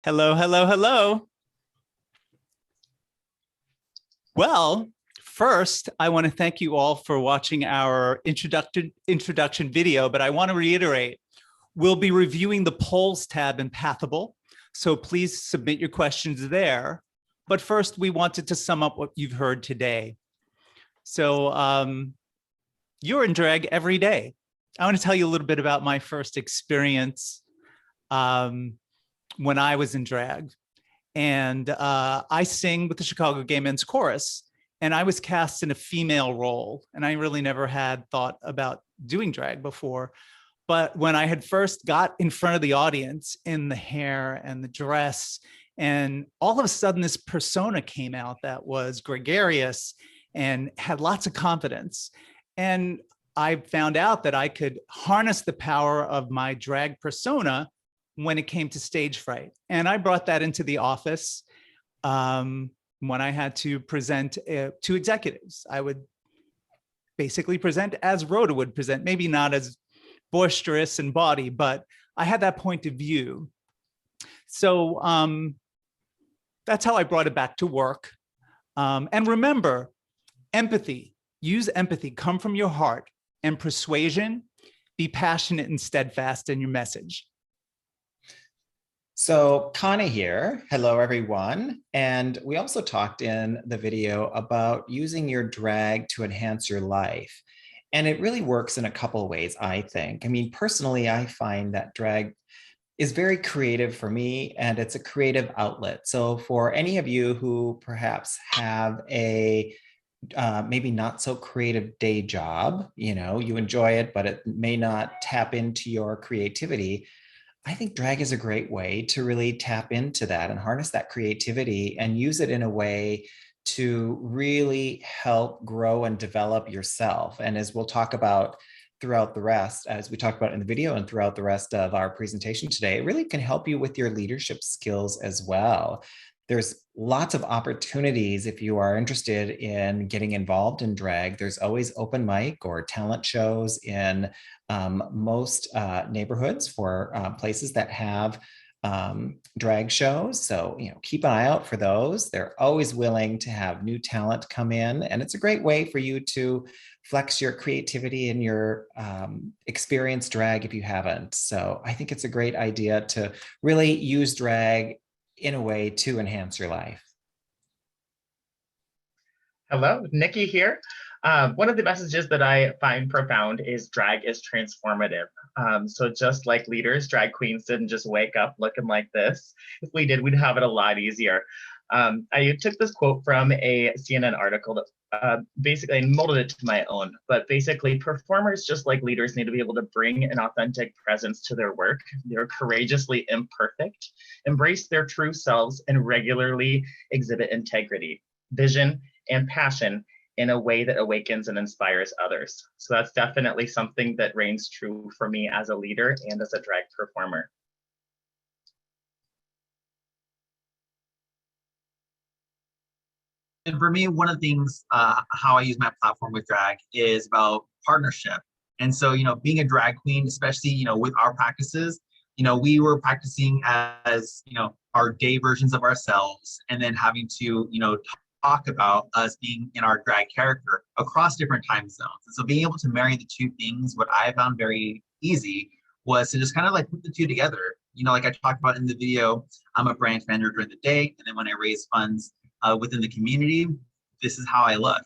Hello, hello, hello. Well, first, I want to thank you all for watching our introduction video, but I want to reiterate, we'll be reviewing the polls tab in Pathable, so please submit your questions there. But first, we wanted to sum up what you've heard today. So you're in drag every day. I want to tell you a little bit about my first experience when I was in drag. And I sing with the Chicago Gay Men's Chorus, and I was cast in a female role. And I really never had thought about doing drag before. But when I had first got in front of the audience in the hair and the dress, and all of a sudden this persona came out that was gregarious and had lots of confidence. And I found out that I could harness the power of my drag persona when it came to stage fright. And I brought that into the office when I had to present to executives. I would basically present as Rhoda would present, maybe not as boisterous in body, but I had that point of view. So that's how I brought it back to work. And remember, empathy, use empathy, come from your heart, and persuasion, be passionate and steadfast in your message. So Connie here. Hello, everyone. And we also talked in the video about using your drag to enhance your life. And it really works in a couple of ways, I think. I mean, personally, I find that drag is very creative for me, and it's a creative outlet. So for any of you who perhaps have a maybe not so creative day job, you enjoy it, but it may not tap into your creativity, I think drag is a great way to really tap into that and harness that creativity and use it in a way to really help grow and develop yourself. And as we'll talk about throughout the rest, as we talked about in the video and throughout the rest of our presentation today, it really can help you with your leadership skills as well. There's lots of opportunities if you are interested in getting involved in drag. There's always open mic or talent shows in most neighborhoods for places that have drag shows. So, keep an eye out for those. They're always willing to have new talent come in. And it's a great way for you to flex your creativity and your experience drag if you haven't. So I think it's a great idea to really use drag in a way to enhance your life. Hello, Nikki here. One of the messages that I find profound is drag is transformative. So just like leaders, drag queens didn't just wake up looking like this. If we did, we'd have it a lot easier. I took this quote from a CNN article that basically I molded it to my own, but basically performers, just like leaders, need to be able to bring an authentic presence to their work. They're courageously imperfect, embrace their true selves, and regularly exhibit integrity, vision, and passion in a way that awakens and inspires others. So that's definitely something that reigns true for me as a leader and as a drag performer. And for me, one of the things, how I use my platform with drag is about partnership. And so, being a drag queen, especially, with our practices, we were practicing as, our gay versions of ourselves, and then having to, talk about us being in our drag character across different time zones. And so being able to marry the two things, what I found very easy was to just kind of like put the two together. Like I talked about in the video, I'm a branch manager during the day, and then when I raise funds within the community, this is how I look.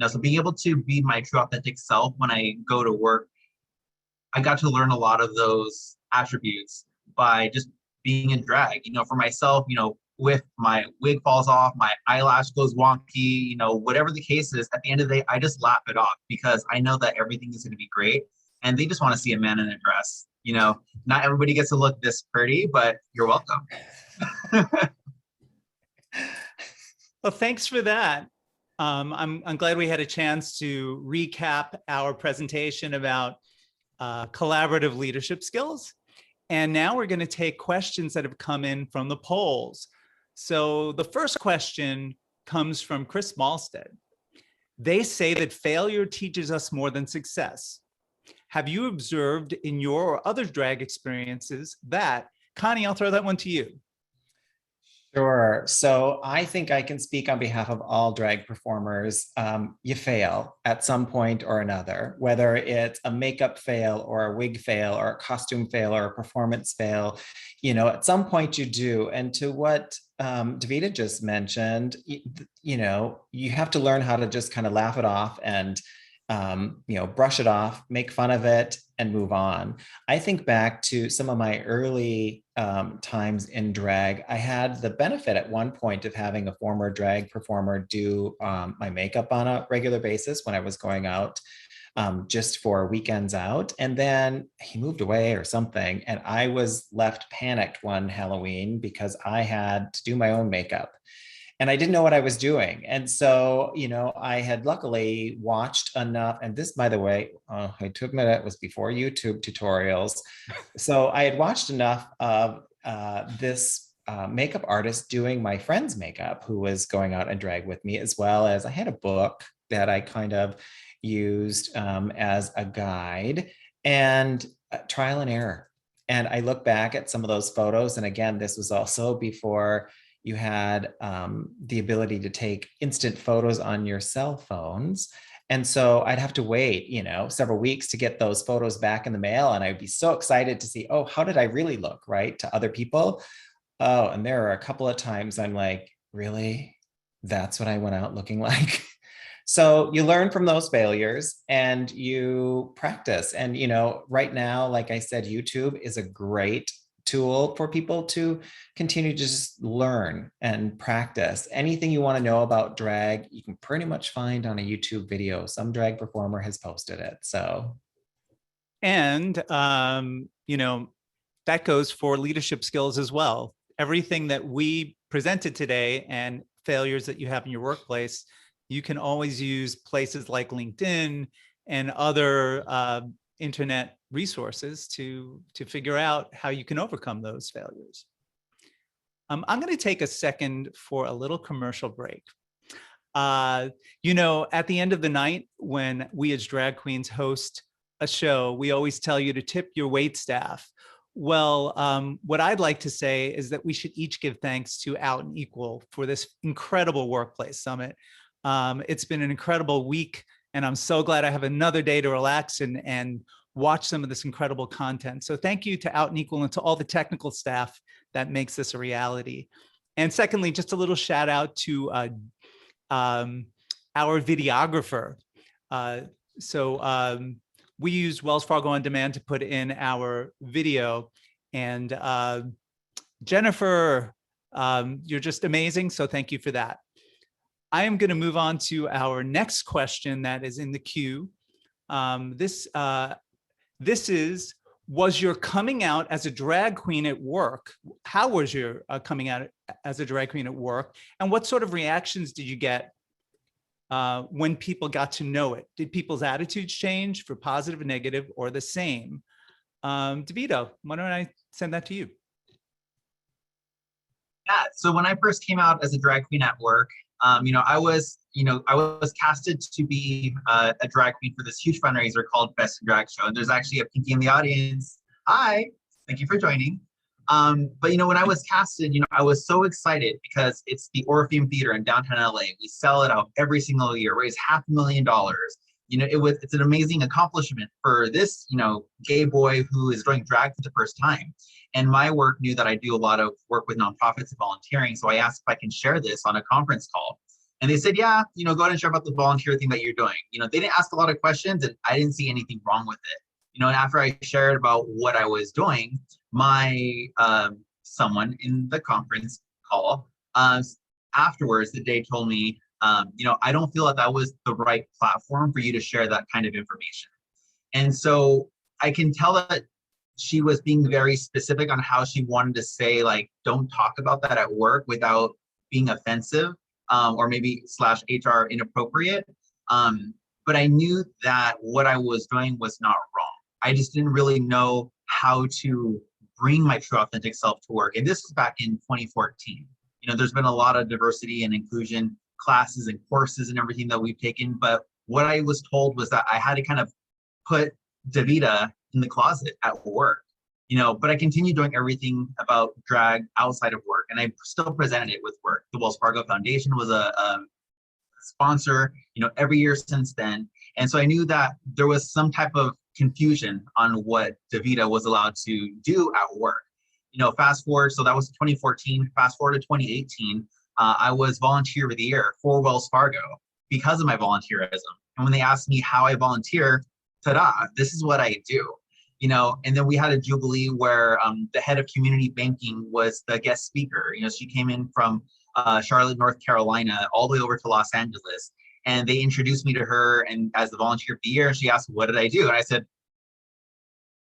So being able to be my true authentic self when I go to work, I got to learn a lot of those attributes by just being in drag. For myself, with my wig falls off, my eyelash goes wonky, whatever the case is, at the end of the day, I just laugh it off because I know that everything is going to be great. And they just want to see a man in a dress. Not everybody gets to look this pretty, but you're welcome. Well, thanks for that. I'm glad we had a chance to recap our presentation about collaborative leadership skills. And now we're going to take questions that have come in from the polls. So the first question comes from Chris Malstead. They say that failure teaches us more than success. Have you observed in your or other drag experiences that, Connie, I'll throw that one to you. Sure. So I think I can speak on behalf of all drag performers. You fail at some point or another, whether it's a makeup fail or a wig fail or a costume fail or a performance fail. At some point you do. And to what Davida just mentioned, you have to learn how to just kind of laugh it off and brush it off, make fun of it, and move on. I think back to some of my early times in drag. I had the benefit at one point of having a former drag performer do my makeup on a regular basis when I was going out just for weekends out. And then he moved away or something. And I was left panicked one Halloween because I had to do my own makeup. And I didn't know what I was doing. And so, I had luckily watched enough. And this, by the way, I took a minute, it was before YouTube tutorials. So I had watched enough of this makeup artist doing my friend's makeup who was going out and drag with me, as well as I had a book that I kind of used as a guide and trial and error. And I look back at some of those photos. And again, this was also before you had the ability to take instant photos on your cell phones. And so I'd have to wait, several weeks to get those photos back in the mail. And I'd be so excited to see, oh, how did I really look, right, to other people? Oh, and there are a couple of times I'm like, really? That's what I went out looking like? So you learn from those failures and you practice. And, right now, like I said, YouTube is a great tool for people to continue to just learn and practice. Anything you want to know about drag, you can pretty much find on a YouTube video. Some drag performer has posted it. So, and that goes for leadership skills as well. Everything that we presented today and failures that you have in your workplace, you can always use places like LinkedIn and other internet resources to figure out how you can overcome those failures. I'm going to take a second for a little commercial break. At the end of the night, when we as drag queens host a show, we always tell you to tip your wait staff. Well, what I'd like to say is that we should each give thanks to Out and Equal for this incredible workplace summit. It's been an incredible week, and I'm so glad I have another day to relax and watch some of this incredible content. So thank you to Out and Equal and to all the technical staff that makes this a reality. And secondly, just a little shout out to our videographer. We use Wells Fargo On Demand to put in our video. And Jennifer, you're just amazing. So thank you for that. I am going to move on to our next question that is in the queue. This is, was your coming out as a drag queen at work? How was your coming out as a drag queen at work? And what sort of reactions did you get when people got to know it? Did people's attitudes change for positive, negative, or the same? DeVito, why don't I send that to you? Yeah, so when I first came out as a drag queen at work, I was casted to be a drag queen for this huge fundraiser called Best in Drag Show. And there's actually a Pinky in the audience. Hi, thank you for joining. But when I was casted, I was so excited because it's the Orpheum Theater in downtown LA. We sell it out every single year, raise $500,000. It's an amazing accomplishment for this, gay boy who is doing drag for the first time. And my work knew that I do a lot of work with nonprofits and volunteering. So I asked if I can share this on a conference call. And they said, yeah, go ahead and share about the volunteer thing that you're doing. They didn't ask a lot of questions and I didn't see anything wrong with it. And after I shared about what I was doing, my someone in the conference call afterwards, the day told me, I don't feel that was the right platform for you to share that kind of information. And so I can tell that she was being very specific on how she wanted to say, like, don't talk about that at work without being offensive or maybe /HR inappropriate. But I knew that what I was doing was not wrong. I just didn't really know how to bring my true authentic self to work. And this was back in 2014. There's been a lot of diversity and inclusion classes and courses and everything that we've taken. But what I was told was that I had to kind of put Davida in the closet at work, but I continued doing everything about drag outside of work. and I still presented it with work. The Wells Fargo Foundation was a sponsor, every year since then. And so I knew that there was some type of confusion on what Davida was allowed to do at work. Fast forward, so that was 2014, fast forward to 2018, I was volunteer of the year for Wells Fargo because of my volunteerism. And when they asked me how I volunteer, ta-da, this is what I do. And then we had a jubilee where the head of community banking was the guest speaker. She came in from Charlotte, North Carolina, all the way over to Los Angeles. And they introduced me to her and as the volunteer of the year. And she asked, what did I do? And I said,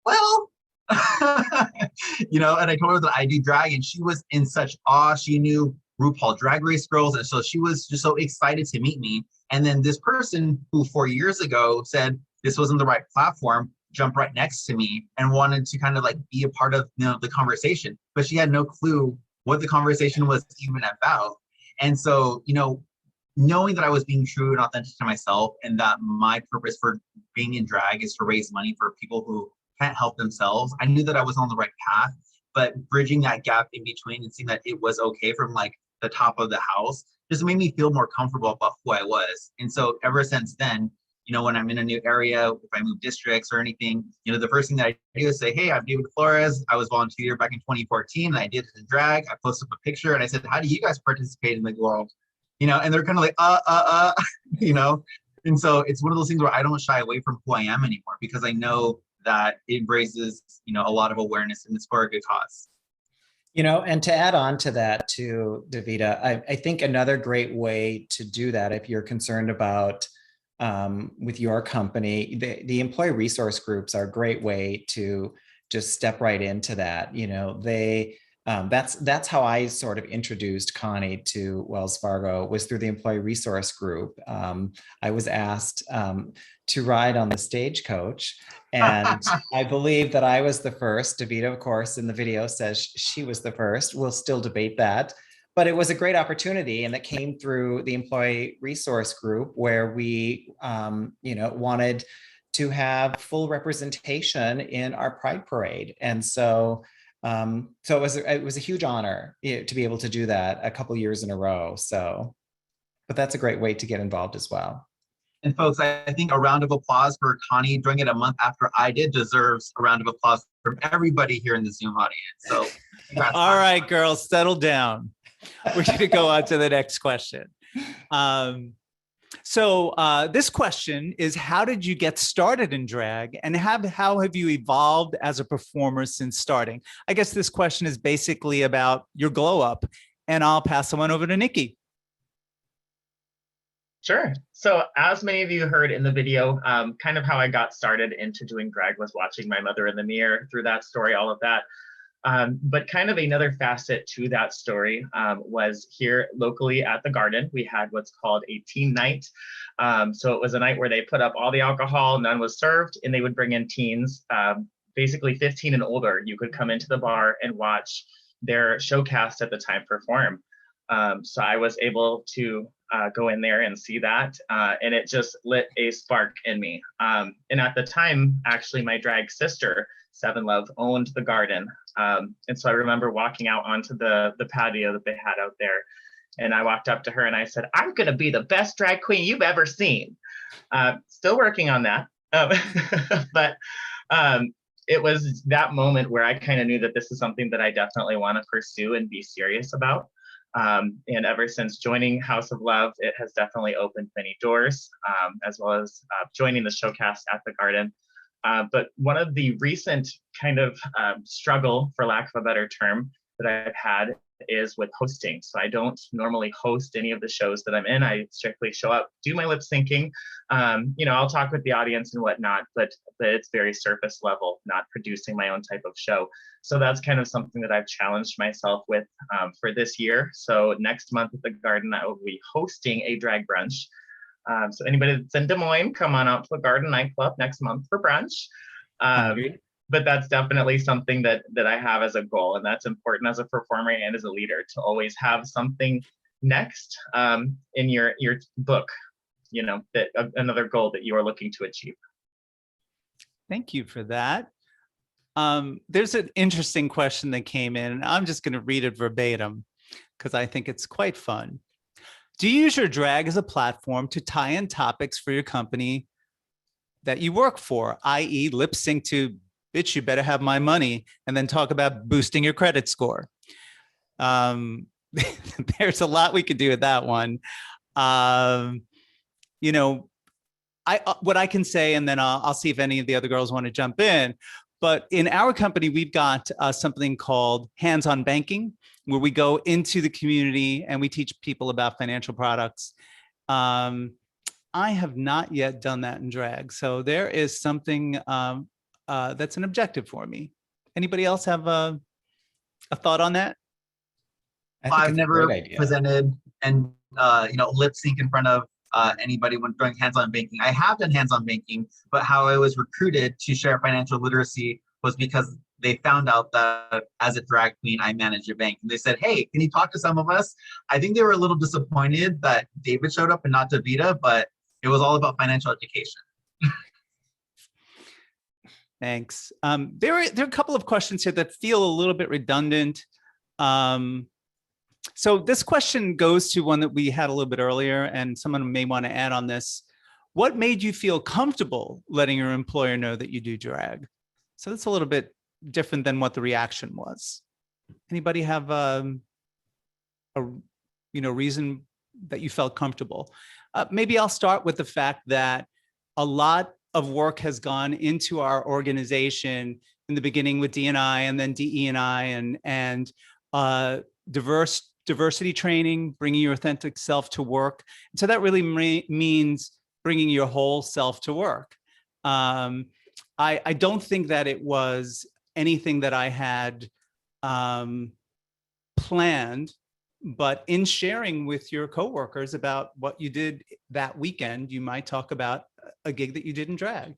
well, and I told her that I do drag, and she was in such awe. She knew RuPaul Drag Race girls. And so she was just so excited to meet me. And then this person who 4 years ago said this wasn't the right platform jumped right next to me and wanted to kind of like be a part of the conversation, but she had no clue what the conversation was even about. And so, knowing that I was being true and authentic to myself, and that my purpose for being in drag is to raise money for people who can't help themselves, I knew that I was on the right path. But bridging that gap in between and seeing that it was okay from like the top of the house just made me feel more comfortable about who I was. And so ever since then, when I'm in a new area, if I move districts or anything, the first thing that I do is say, hey, I'm David Flores. I was volunteer back in 2014 and I did it in drag. I posted up a picture and I said, how do you guys participate in the world? And they're kind of like, And so it's one of those things where I don't shy away from who I am anymore, because I know that it raises, a lot of awareness, and it's for a good cause. And to add on to that too, Davida, I think another great way to do that, if you're concerned about with your company, the employee resource groups are a great way to just step right into that. That's how I sort of introduced Connie to Wells Fargo, was through the employee resource group. I was asked to ride on the stagecoach, and I believe that I was the first. Davida, of course, in the video says she was the first. We'll still debate that. But it was a great opportunity, and that came through the employee resource group, where we, wanted to have full representation in our Pride Parade. And so, it was a huge honor to be able to do that a couple years in a row. So, but that's a great way to get involved as well. And folks, I think a round of applause for Connie doing it a month after I did deserves a round of applause from everybody here in the Zoom audience. So, all right, girls, settle down. We're going to go on to the next question. So this question is, how did you get started in drag, and how have you evolved as a performer since starting? I guess this question is basically about your glow up, and I'll pass the one over to Nikki. Sure. So as many of you heard in the video, kind of how I got started into doing drag was watching my mother in the mirror, through that story, all of that. But kind of another facet to that story was here locally at the Garden. We had what's called a teen night. So it was a night where they put up all the alcohol, none was served, and they would bring in teens, basically 15 and older. You could come into the bar and watch their showcast at the time perform. So I was able to go in there and see that, and it just lit a spark in me. And at the time, actually, my drag sister, Seven Love, owned the Garden. And so I remember walking out onto the patio that they had out there, and I walked up to her and I said, I'm gonna be the best drag queen you've ever seen. Still working on that. But it was that moment where I kind of knew that this is something that I definitely want to pursue and be serious about. And ever since joining House of Love, it has definitely opened many doors, as well as joining the showcast at the Garden. But one of the recent kind of struggle, for lack of a better term, that I've had is with hosting. So I don't normally host any of the shows that I'm in. I strictly show up, do my lip syncing. I'll talk with the audience and whatnot, but it's very surface level, not producing my own type of show. So that's kind of something that I've challenged myself with for this year. So next month at the Garden, I will be hosting a drag brunch. So anybody that's in Des Moines, come on out to the Garden nightclub next month for brunch. But that's definitely something that I have as a goal, and that's important as a performer and as a leader, to always have something next in your book, that another goal that you are looking to achieve. Thank you for that. There's an interesting question that came in, and I'm just going to read it verbatim. because I think it's quite fun. Do you use your drag as a platform to tie in topics for your company that you work for, i.e. lip sync to, bitch, you better have my money, and then talk about boosting your credit score? There's a lot we could do with that one. You know, what I can say, and then I'll see if any of the other girls want to jump in. But in our company, we've got something called hands-on banking, where we go into the community and we teach people about financial products. I have not yet done that in drag. So there is something that's an objective for me. Anybody else have a thought on that? I've never presented and lip sync in front of anybody when doing hands-on banking. I have done hands-on banking, but how I was recruited to share financial literacy was because they found out that as a drag queen, I manage a bank. And they said, hey, can you talk to some of us? I think they were a little disappointed that David showed up and not Davida, but it was all about financial education. Thanks. There are a couple of questions here that feel a little bit redundant. So this question goes to one that we had a little bit earlier, and someone may want to add on this. What made you feel comfortable letting your employer know that you do drag? So that's a little bit different than what the reaction was. Anybody have a reason that you felt comfortable? Maybe I'll start with the fact that a lot of work has gone into our organization in the beginning with D&I and then DE&I and diversity training, bringing your authentic self to work. So that really means bringing your whole self to work. I don't think that it was anything that I had planned, but in sharing with your coworkers about what you did that weekend, you might talk about a gig that you did in drag.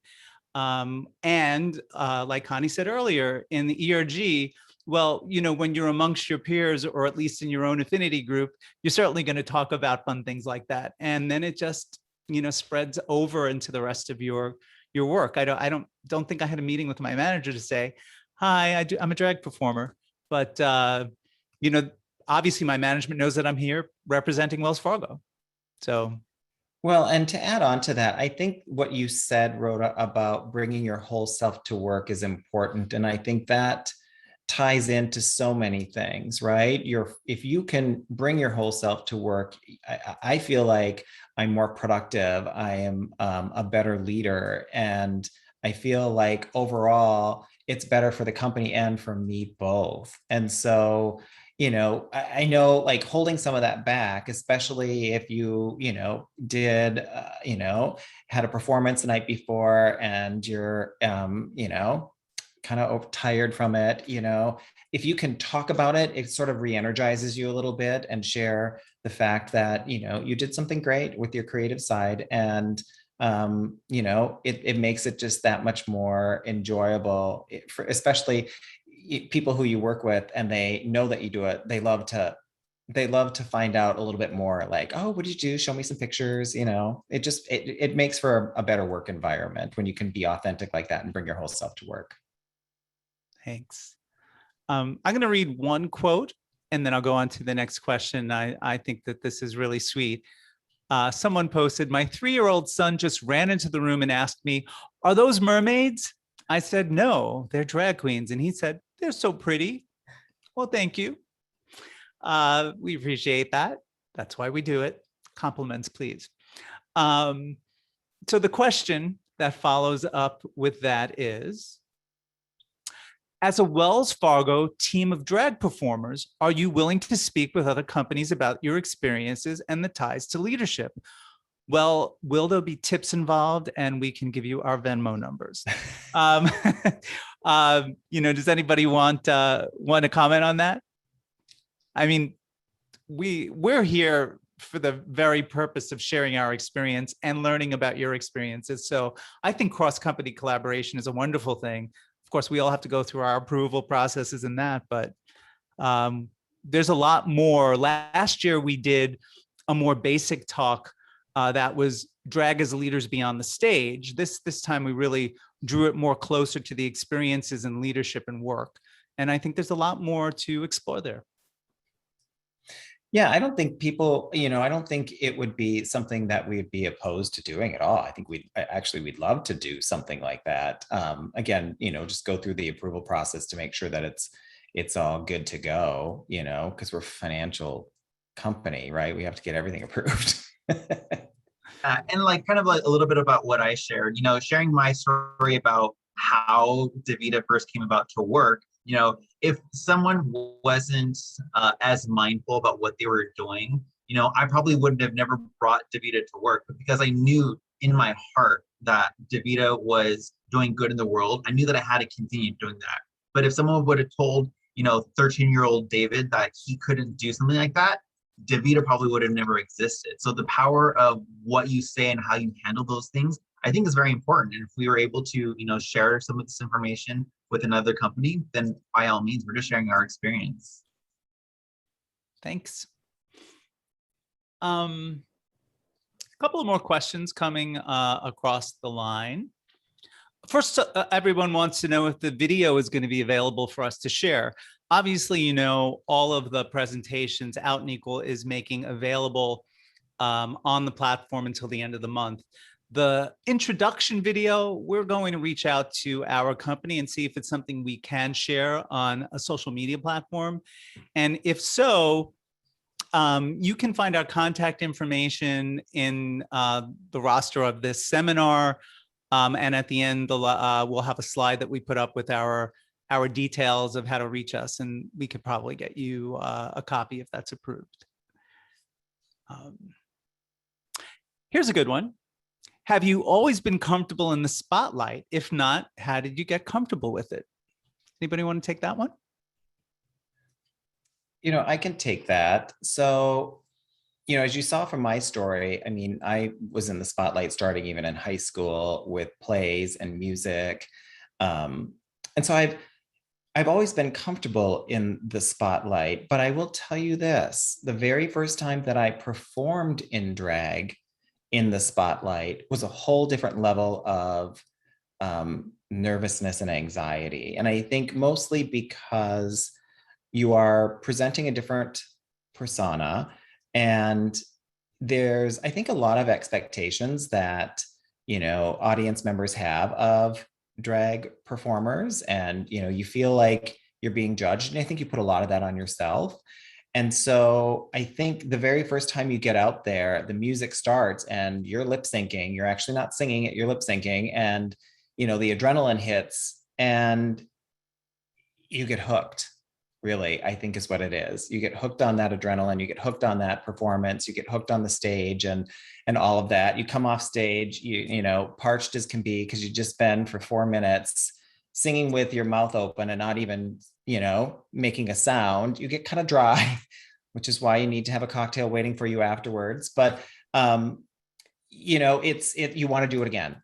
And like Connie said earlier, in the ERG, well, when you're amongst your peers, or at least in your own affinity group, you're certainly going to talk about fun things like that. And then it just, spreads over into the rest of your work. I don't think I had a meeting with my manager to say, hi, I'm a drag performer, but obviously my management knows that I'm here representing Wells Fargo. So. Well, and to add on to that, I think what you said, Rhoda, about bringing your whole self to work is important. And I think that ties into so many things, right? If you can bring your whole self to work, I feel like I'm more productive. I am a better leader. And I feel like overall, it's better for the company and for me both. And so, I know, like, holding some of that back, especially if you, did, had a performance the night before and you're, kind of tired from it, if you can talk about it, it sort of re-energizes you a little bit, and share the fact that, you did something great with your creative side. And, it makes it just that much more enjoyable, especially people who you work with and they know that you do it. They love to find out a little bit more, like, oh, what did you do? Show me some pictures. It makes for a better work environment when you can be authentic like that and bring your whole self to work. Thanks. I'm going to read one quote and then I'll go on to the next question. I think that this is really sweet. Someone posted, my 3-year-old son just ran into the room and asked me, are those mermaids? I said, no, they're drag queens. And he said, they're so pretty. Well, thank you. We appreciate that. That's why we do it. Compliments, please. So the question that follows up with that is, as a Wells Fargo team of drag performers, are you willing to speak with other companies about your experiences and the ties to leadership? Well, will there be tips involved? And we can give you our Venmo numbers. Does anybody want to comment on that? I mean, we're here for the very purpose of sharing our experience and learning about your experiences. So I think cross-company collaboration is a wonderful thing. Of course, we all have to go through our approval processes and that, but there's a lot more. Last year, we did a more basic talk that was drag as leaders beyond the stage. This time, we really drew it more closer to the experiences in leadership and work. And I think there's a lot more to explore there. Yeah, I don't think people, I don't think it would be something that we'd be opposed to doing at all. I think we'd love to do something like that. Again, just go through the approval process to make sure that it's all good to go, because we're a financial company, right? We have to get everything approved. And like kind of like a little bit about what I shared, sharing my story about how Davita first came about to work. If someone wasn't as mindful about what they were doing, I probably wouldn't have never brought Davita to work. But because I knew in my heart that Davita was doing good in the world, I knew that I had to continue doing that. But if someone would have told, 13-year-old David that he couldn't do something like that, Davita probably would have never existed. So the power of what you say and how you handle those things, I think is very important. And if we were able to, share some of this information with another company, then by all means, we're just sharing our experience. Thanks. A couple of more questions coming across the line. First, everyone wants to know if the video is going to be available for us to share. Obviously, all of the presentations Out and Equal is making available on the platform until the end of the month. The introduction video, we're going to reach out to our company and see if it's something we can share on a social media platform. And if so, you can find our contact information in the roster of this seminar. And at the end, we'll have a slide that we put up with our details of how to reach us, and we could probably get you a copy if that's approved. Here's a good one. Have you always been comfortable in the spotlight? If not, how did you get comfortable with it? Anybody want to take that one? I can take that. So, as you saw from my story, I was in the spotlight starting even in high school with plays and music. And so I've always been comfortable in the spotlight, but I will tell you this, the very first time that I performed in drag in the spotlight was a whole different level of nervousness and anxiety. And I think mostly because you are presenting a different persona, and there's, I think, a lot of expectations that, audience members have of drag performers, and, you feel like you're being judged. And I think you put a lot of that on yourself. And so I think the very first time you get out there, the music starts and you're lip syncing, you're actually not singing it, you're lip syncing, and, the adrenaline hits and you get hooked. Really, I think is what it is. You get hooked on that adrenaline, you get hooked on that performance, you get hooked on the stage and all of that. You come off stage, you parched as can be, because you've just been for 4 minutes singing with your mouth open and not even, making a sound. You get kind of dry, which is why you need to have a cocktail waiting for you afterwards. But you want to do it again,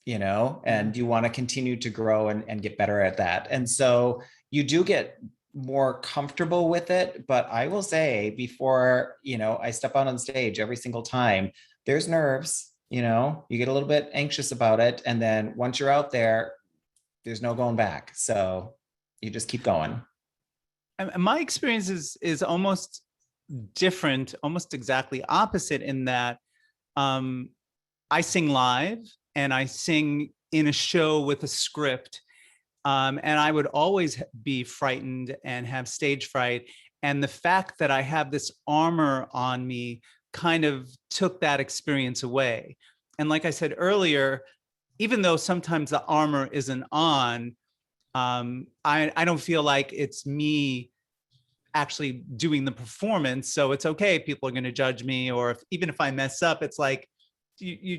and you want to continue to grow and get better at that. And so you do get more comfortable with it. But I will say, before, I step out on stage every single time, there's nerves, you get a little bit anxious about it. And then once you're out there, there's no going back. So you just keep going. And my experience is almost different, almost exactly opposite, in that I sing live and I sing in a show with a script. And I would always be frightened and have stage fright. And the fact that I have this armor on me kind of took that experience away. And like I said earlier, even though sometimes the armor isn't on, I don't feel like it's me actually doing the performance. So it's okay, people are going to judge me. Or even if I mess up, it's like, you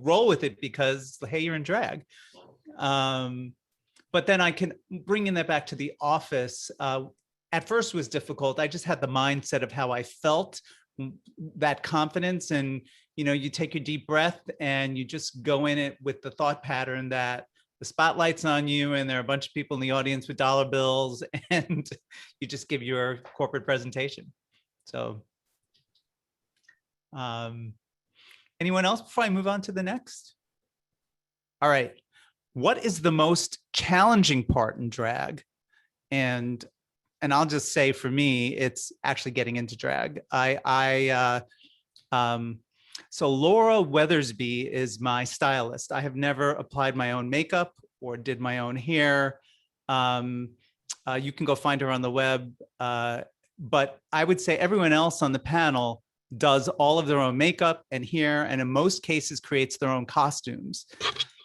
roll with it because, hey, you're in drag. But then I can bring in that back to the office. At first was difficult. I just had the mindset of how I felt, that confidence. And, you take your deep breath and you just go in it with the thought pattern that the spotlight's on you and there are a bunch of people in the audience with dollar bills, and you just give your corporate presentation. So anyone else before I move on to the next? All right. What is the most challenging part in drag? And and I'll just say for me, it's actually getting into drag. So Laura Weathersby is my stylist. I have never applied my own makeup or did my own hair. You can go find her on the web. But I would say everyone else on the panel does all of their own makeup and hair, and in most cases creates their own costumes.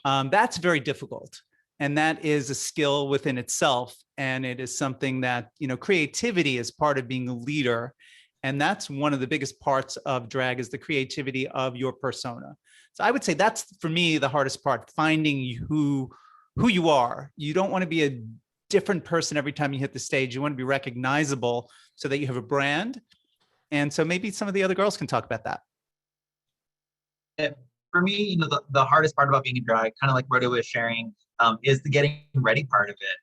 That's very difficult. And that is a skill within itself. And it is something that, creativity is part of being a leader. And that's one of the biggest parts of drag, is the creativity of your persona. So I would say that's, for me, the hardest part, finding who you are. You don't want to be a different person every time you hit the stage. You want to be recognizable so that you have a brand. And so maybe some of the other girls can talk about that. For me, the hardest part about being in drag, kind of like Rhoda was sharing, is the getting ready part of it.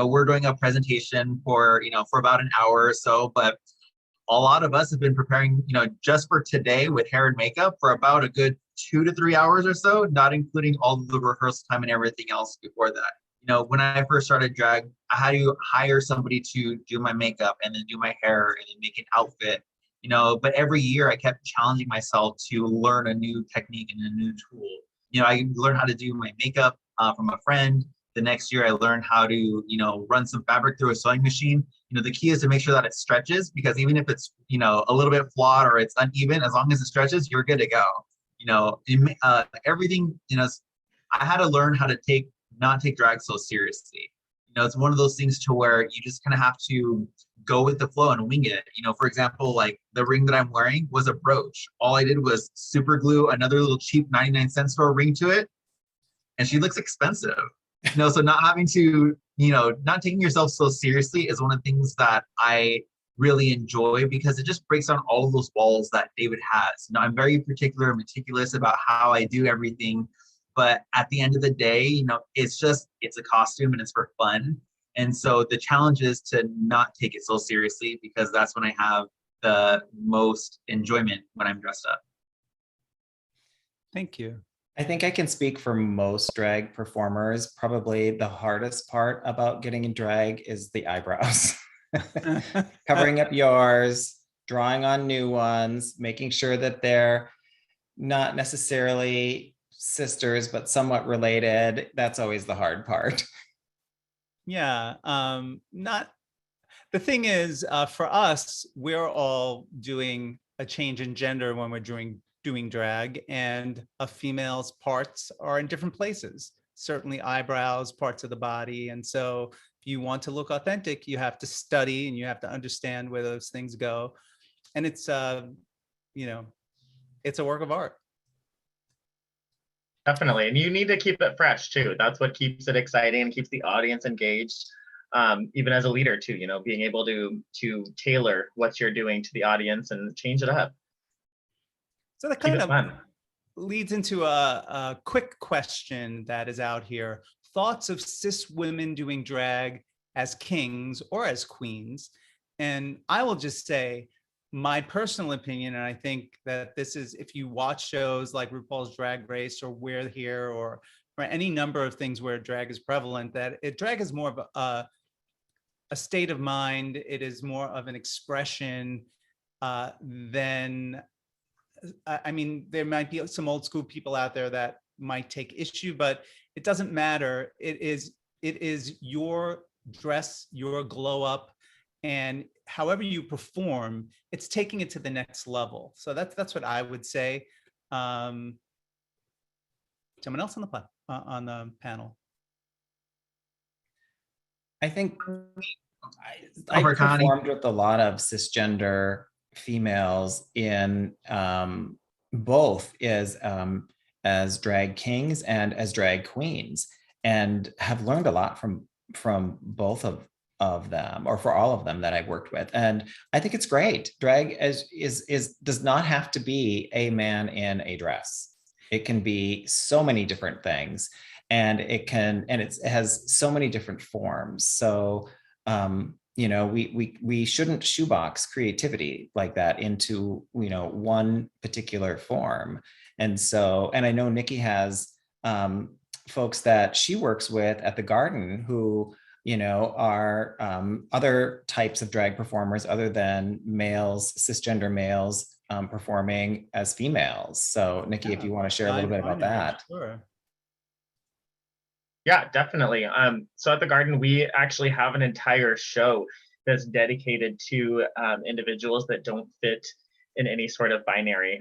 We're doing a presentation for about an hour or so, but a lot of us have been preparing, just for today with hair and makeup for about a good 2 to 3 hours or so, not including all of the rehearsal time and everything else before that. When I first started drag, I had to hire somebody to do my makeup and then do my hair and then make an outfit. But every year I kept challenging myself to learn a new technique and a new tool. I learned how to do my makeup from a friend. The next year I learned how to, run some fabric through a sewing machine. The key is to make sure that it stretches, because even if it's, a little bit flawed or it's uneven, as long as it stretches, you're good to go. Everything, I had to learn how to not take drag so seriously. It's one of those things to where you just kind of have to go with the flow and wing it. For example, like the ring that I'm wearing was a brooch. All I did was super glue another little cheap 99-cent store ring to it, and she looks expensive. So not having to, not taking yourself so seriously is one of the things that I really enjoy, because it just breaks down all of those walls that David has. I'm very particular and meticulous about how I do everything. But at the end of the day, it's a costume and it's for fun. And so the challenge is to not take it so seriously, because that's when I have the most enjoyment, when I'm dressed up. Thank you. I think I can speak for most drag performers. Probably the hardest part about getting in drag is the eyebrows. Covering up yours, drawing on new ones, making sure that they're not necessarily sisters, but somewhat related. That's always the hard part. Yeah. The thing is, for us, we're all doing a change in gender when we're doing drag, and a female's parts are in different places, certainly eyebrows, parts of the body. And so if you want to look authentic, you have to study and you have to understand where those things go. And it's, it's a work of art. Definitely. And you need to keep it fresh too. That's what keeps it exciting and keeps the audience engaged. Even as a leader too, being able to tailor what you're doing to the audience and change it up. So that kind of leads into a quick question that is out here. Thoughts of cis women doing drag as kings or as queens? And I will just say my personal opinion, and I think that this is, if you watch shows like RuPaul's Drag Race or We're Here or any number of things where drag is prevalent, that drag is more of a state of mind. It is more of an expression than, I mean, there might be some old school people out there that might take issue, but it doesn't matter. It is your dress, your glow up, and however you perform, it's taking it to the next level. So that's what I would say. Someone else on the panel. I think I performed with a lot of cisgender females in both as drag kings and as drag queens, and have learned a lot from both of them, or for all of them that I've worked with. And I think it's great. Drag does not have to be a man in a dress. It can be so many different things, and it has so many different forms. So we shouldn't shoebox creativity like that into one particular form. And I know Nikki has folks that she works with at the Garden who are other types of drag performers other than males, cisgender males, performing as females. So Nikki, if you want to share a little bit about that. Sure. Yeah, definitely. So at the Garden, we actually have an entire show that's dedicated to individuals that don't fit in any sort of binary.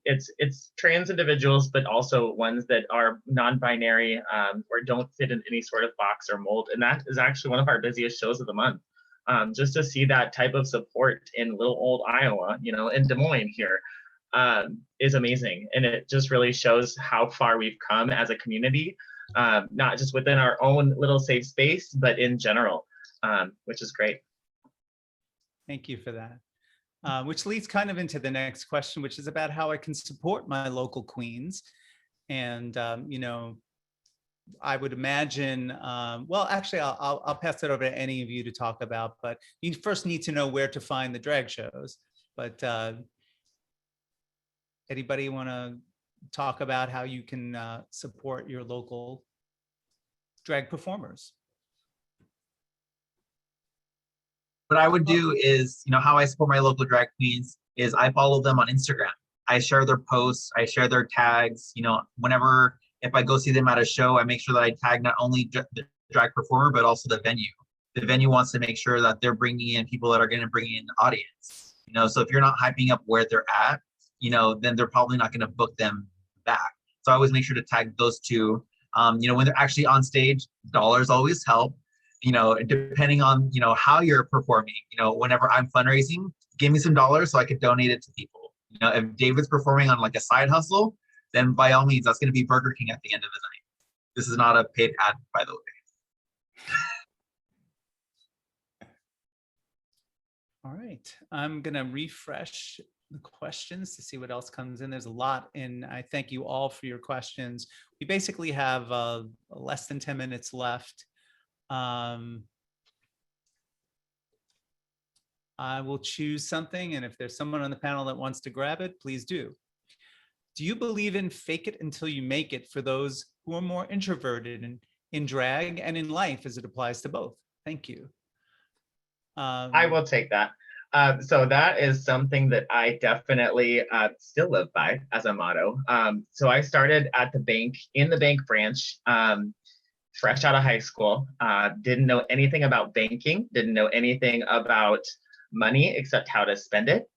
It's trans individuals, but also ones that are non-binary or don't fit in any sort of box or mold. And that is actually one of our busiest shows of the month. Just to see that type of support in little old Iowa, in Des Moines here, is amazing. And it just really shows how far we've come as a community, not just within our own little safe space, but in general, which is great. Thank you for that. Which leads kind of into the next question, which is about how I can support my local queens. And, I would imagine, well, actually, I'll pass it over to any of you to talk about, but you first need to know where to find the drag shows. But anybody want to talk about how you can support your local drag performers? What I would do is, how I support my local drag queens is I follow them on Instagram. I share their posts, I share their tags, whenever, if I go see them at a show, I make sure that I tag not only the drag performer, but also the venue. The venue wants to make sure that they're bringing in people that are going to bring in the audience. So if you're not hyping up where they're at, then they're probably not going to book them back. So I always make sure to tag those two. When they're actually on stage, dollars always help. Depending on, how you're performing, whenever I'm fundraising, give me some dollars so I could donate it to people. If David's performing on like a side hustle, then by all means, that's going to be Burger King at the end of the night. This is not a paid ad, by the way. All right, I'm going to refresh the questions to see what else comes in. There's a lot, and I thank you all for your questions. We basically have less than 10 minutes left. I will choose something, and if there's someone on the panel that wants to grab it, please do. Do you believe in fake it until you make it for those who are more introverted in drag and in life as it applies to both? Thank you. I will take that. So that is something that I definitely still live by as a motto. So I started at the bank, in the bank branch, fresh out of high school, didn't know anything about banking, didn't know anything about money except how to spend it.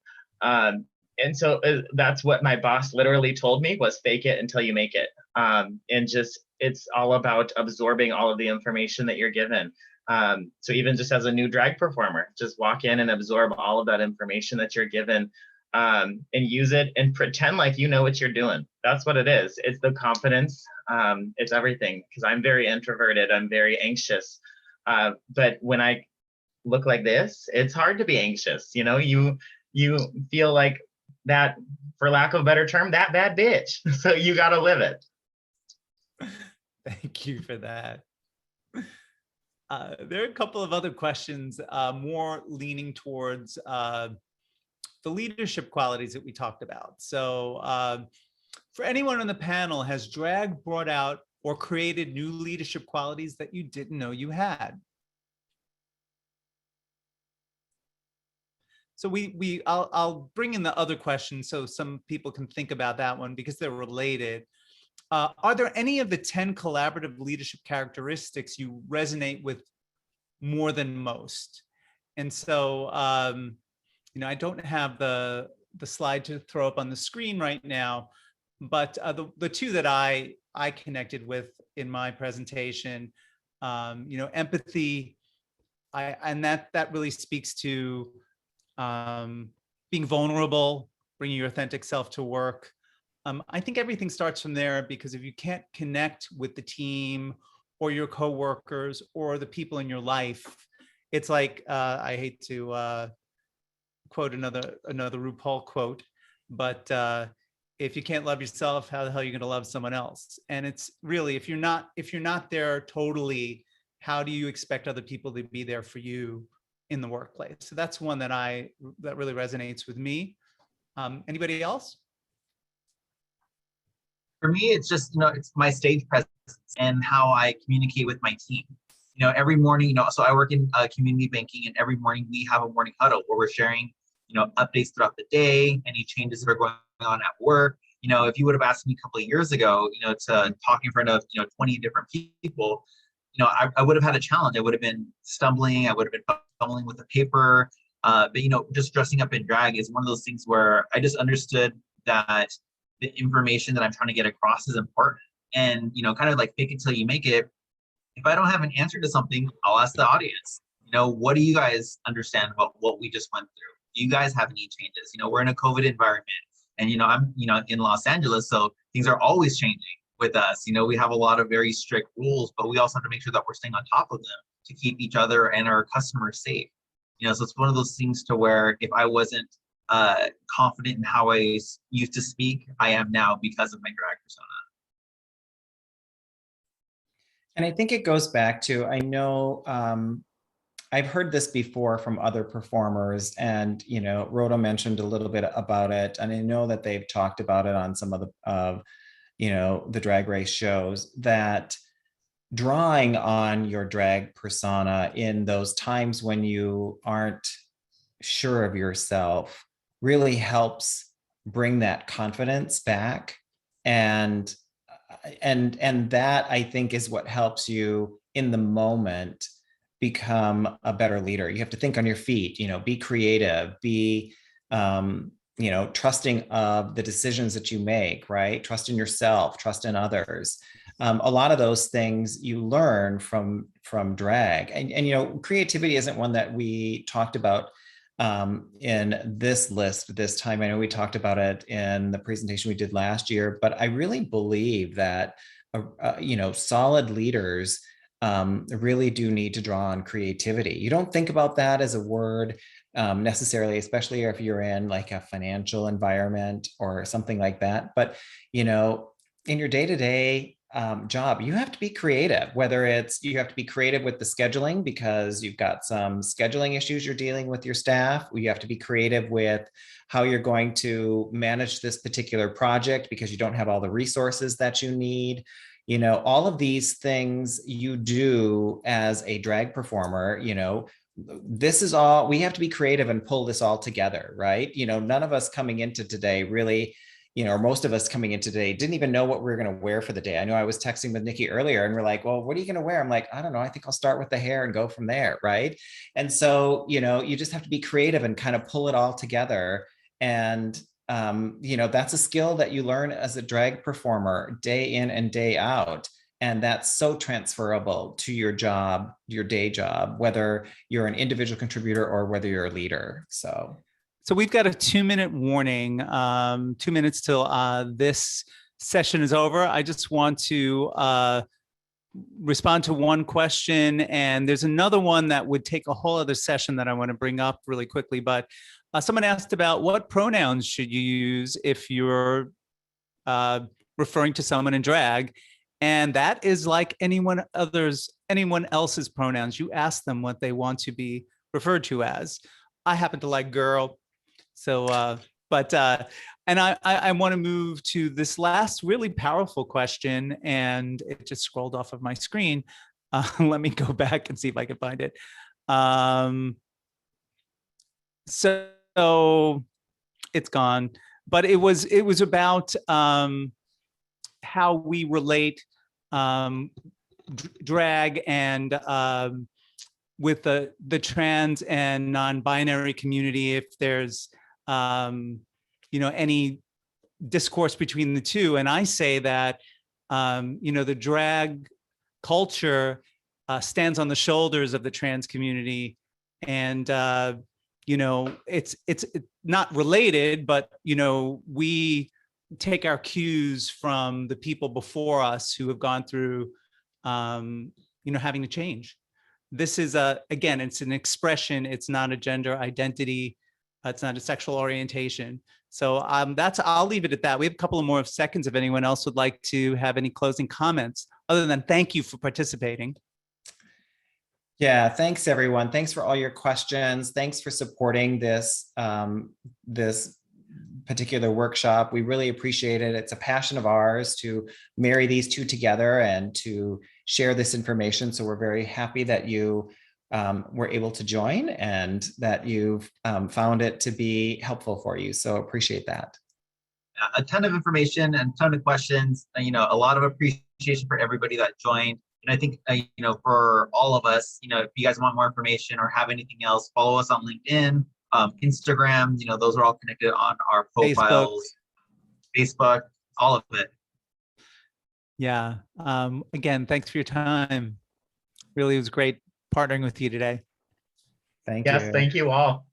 And so that's what my boss literally told me was fake it until you make it. And just, it's all about absorbing all of the information that you're given. So even just as a new drag performer, just walk in and absorb all of that information that you're given, and use it and pretend like you know what you're doing. That's what it is. It's the confidence. It's everything, because I'm very introverted. I'm very anxious. But when I look like this, it's hard to be anxious. You feel like that, for lack of a better term, that bad bitch. So you got to live it. Thank you for that. There are a couple of other questions, more leaning towards the leadership qualities that we talked about. So for anyone on the panel, has drag brought out or created new leadership qualities that you didn't know you had? So I'll bring in the other question so some people can think about that one because they're related. Are there any of the 10 collaborative leadership characteristics you resonate with more than most? And so, I don't have the slide to throw up on the screen right now, but the two that I connected with in my presentation, empathy, and that really speaks to being vulnerable, bringing your authentic self to work. I think everything starts from there, because if you can't connect with the team or your coworkers or the people in your life, it's like, I hate to quote another RuPaul quote, but if you can't love yourself, how the hell are you going to love someone else? And it's really, if you're not there totally, how do you expect other people to be there for you in the workplace? So that's one that really resonates with me. Anybody else? For me, it's just, it's my stage presence and how I communicate with my team. You know, every morning, you know, so I work in community banking, and every morning we have a morning huddle where we're sharing, you know, updates throughout the day, any changes that are going on at work. You know, if you would have asked me a couple of years ago, you know, to talk in front of, you know, 20 different people, you know, I would have had a challenge. I would have been stumbling. I would have been fumbling with the paper. But, you know, just dressing up in drag is one of those things where I just understood that the information that I'm trying to get across is important. And, you know, kind of like fake it till you make it. If I don't have an answer to something, I'll ask the audience, you know, what do you guys understand about what we just went through? Do you guys have any changes? You know, we're in a COVID environment, and, you know, I'm, you know, in Los Angeles, so things are always changing with us. You know, we have a lot of very strict rules, but we also have to make sure that we're staying on top of them to keep each other and our customers safe. You know, so it's one of those things to where if I wasn't confident in how I used to speak, I am now because of my drag persona. And I think it goes back to, I know I've heard this before from other performers, and, you know, Rhoda mentioned a little bit about it, and I know that they've talked about it on some of the, you know, the Drag Race shows, that drawing on your drag persona in those times when you aren't sure of yourself really helps bring that confidence back. And that, I think, is what helps you in the moment become a better leader. You have to think on your feet, you know, be creative, be you know, trusting of the decisions that you make, right? Trust in yourself, trust in others. A lot of those things you learn from drag. And you know, creativity isn't one that we talked about in this list this time. I know we talked about it in the presentation we did last year, but I really believe that you know, solid leaders really do need to draw on creativity. You don't think about that as a word necessarily, especially if you're in like a financial environment or something like that. But, you know, in your day-to-day job, you have to be creative, whether it's, you have to be creative with the scheduling because you've got some scheduling issues you're dealing with your staff. You have to be creative with how you're going to manage this particular project because you don't have all the resources that you need. You know, all of these things you do as a drag performer, you know, this is all, we have to be creative and pull this all together, right? You know, none of us coming into today really, you know, or most of us coming in today didn't even know what we were going to wear for the day. I know I was texting with Nikki earlier and we're like, well, what are you going to wear? I'm like, I don't know. I think I'll start with the hair and go from there. Right. And so, you know, you just have to be creative and kind of pull it all together. And, you know, that's a skill that you learn as a drag performer day in and day out. And that's so transferable to your job, your day job, whether you're an individual contributor or whether you're a leader. So we've got a 2-minute warning, 2 minutes till this session is over. I just want to respond to one question, and there's another one that would take a whole other session that I want to bring up really quickly. But someone asked about what pronouns should you use if you're referring to someone in drag. And that is like anyone else's pronouns. You ask them what they want to be referred to as. I happen to like girl. So, and I want to move to this last really powerful question, and it just scrolled off of my screen. Let me go back and see if I can find it. So it's gone, but it was about how we relate drag and with the trans and non-binary community, if there's you know, any discourse between the two. And I say that you know, the drag culture stands on the shoulders of the trans community, and you know, it's not related, but you know, we take our cues from the people before us who have gone through you know, having to change. This is again, it's an expression. It's not a gender identity. It's not a sexual orientation. So I'll leave it at that. We have a couple of more seconds if anyone else would like to have any closing comments, other than thank you for participating. Yeah, thanks everyone. Thanks for all your questions. Thanks for supporting this this particular workshop. We really appreciate it. It's a passion of ours to marry these two together and to share this information. So we're very happy that you were able to join and that you've found it to be helpful for you. So appreciate that. A ton of information and a ton of questions, a lot of appreciation for everybody that joined. And I think, for all of us, if you guys want more information or have anything else, follow us on LinkedIn, Instagram, those are all connected on our profiles, Facebook, all of it. Yeah. Again, thanks for your time. Really, it was great partnering with you today. Thank you. Yes, thank you all.